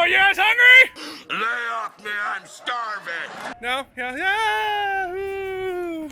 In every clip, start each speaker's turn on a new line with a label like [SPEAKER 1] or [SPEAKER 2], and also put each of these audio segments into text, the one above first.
[SPEAKER 1] you guys hungry?
[SPEAKER 2] Lay off me, I'm starving.
[SPEAKER 1] No? Yeah. Ooh.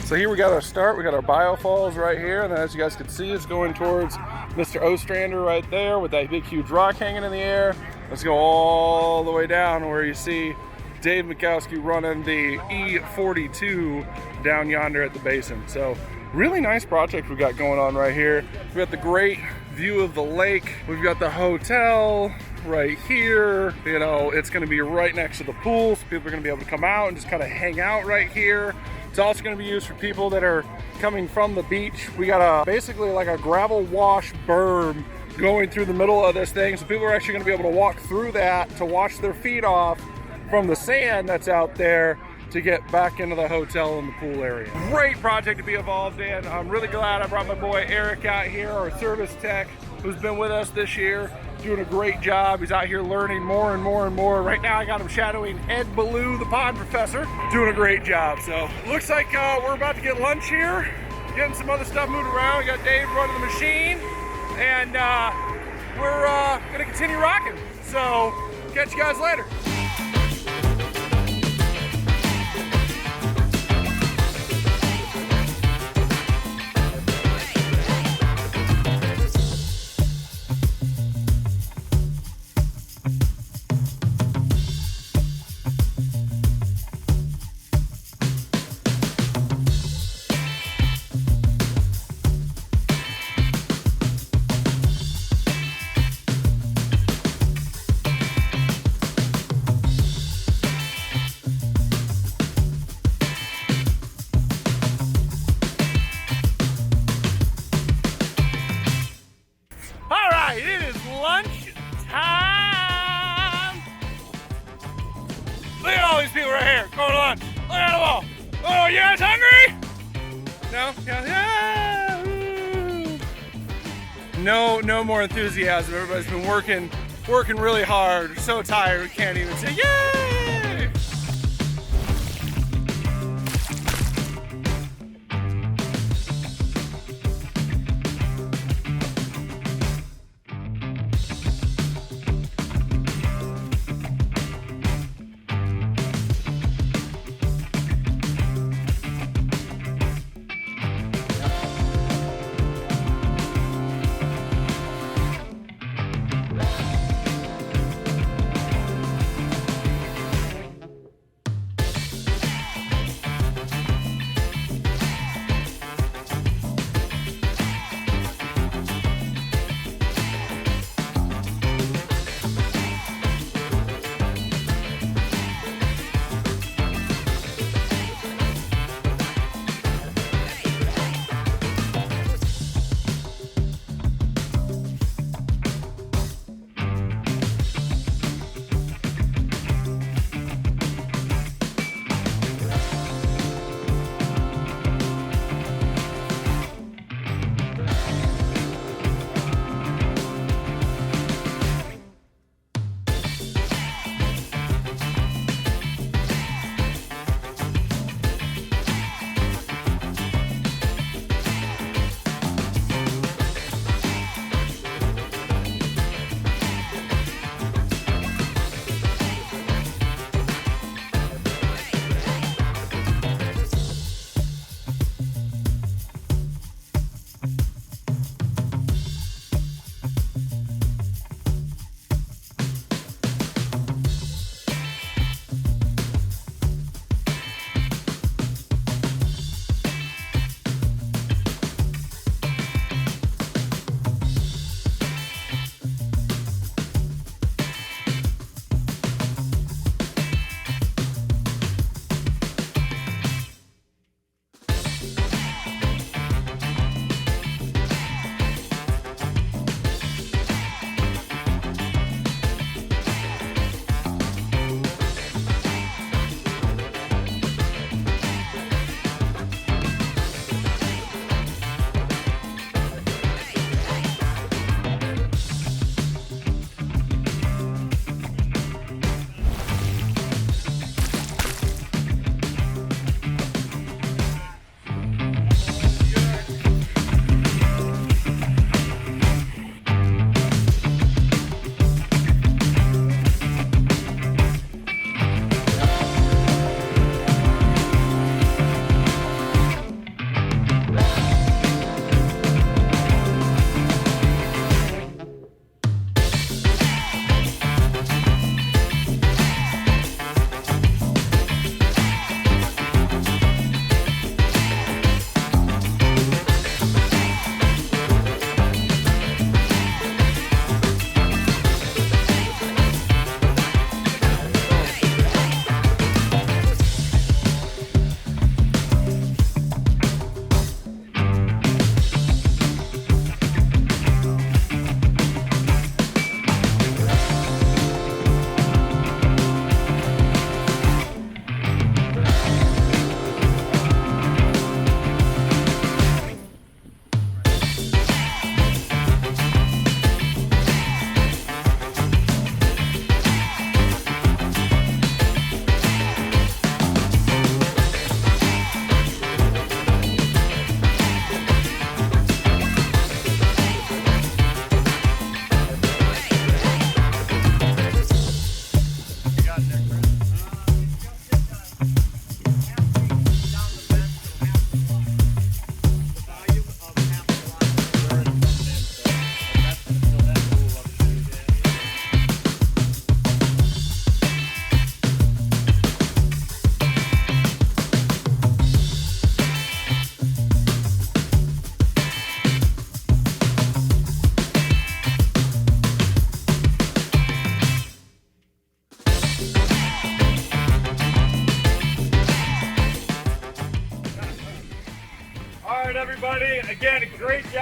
[SPEAKER 1] So here we got our start. We got our biofalls right here, and then as you guys can see, it's going towards Mr. Ostrander right there with that big huge rock hanging in the air. Let's go all the way down where you see Dave Mikowski running the E42 down yonder at the basin. So really nice project we got going on right here. We got the great view of the lake. We've got the hotel right here. You know, it's going to be right next to the pool, so people are going to be able to come out and just kind of hang out right here. It's also going to be used for people that are coming from the beach. We got basically like a gravel wash berm going through the middle of this thing, so people are actually going to be able to walk through that to wash their feet off from the sand that's out there to get back into the hotel and the pool area. Great project to be involved in. I'm really glad I brought my boy Eric out here, our service tech, who's been with us this year, doing a great job. He's out here learning more and more and more. Right now I got him shadowing Ed Ballou, the pond professor, doing a great job. So looks like we're about to get lunch here, getting some other stuff moved around. We got Dave running the machine, and we're gonna continue rocking. So catch you guys later. It is lunch time. Look at all these people right here going to lunch. Look at them all. Oh, you guys hungry? No? Yeah. No more enthusiasm. Everybody's been working really hard. We're so tired we can't even say yay.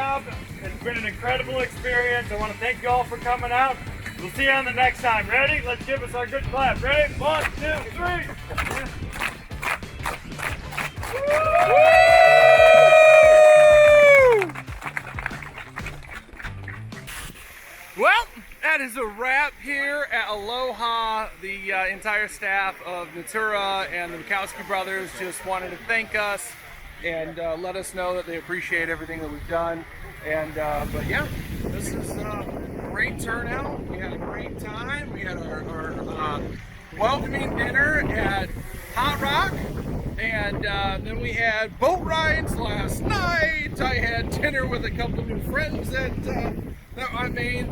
[SPEAKER 3] job. It's been an incredible experience. I want to thank you all for coming out. We'll see you on the next time. Ready? Let's give us our good clap. Ready? 1, 2, 3.
[SPEAKER 1] Well, that is a wrap here at Aloha. The entire staff of Natura and the Mikowski brothers just wanted to thank us and let us know that they appreciate everything that we've done. And but yeah, this is a great turnout. We had a great time. We had our welcoming dinner at Hot Rock, and then we had boat rides last night. I had dinner with a couple new friends that I made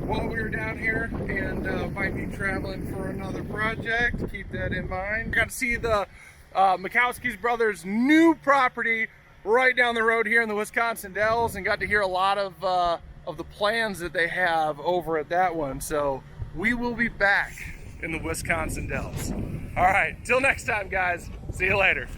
[SPEAKER 1] while we were down here, and might be traveling for another project. Keep that in mind. Got to see the Mikowski's brothers' new property right down the road here in the Wisconsin Dells, and got to hear a lot of the plans that they have over at that one. So we will be back in the Wisconsin Dells. All right, till next time, guys. See you later.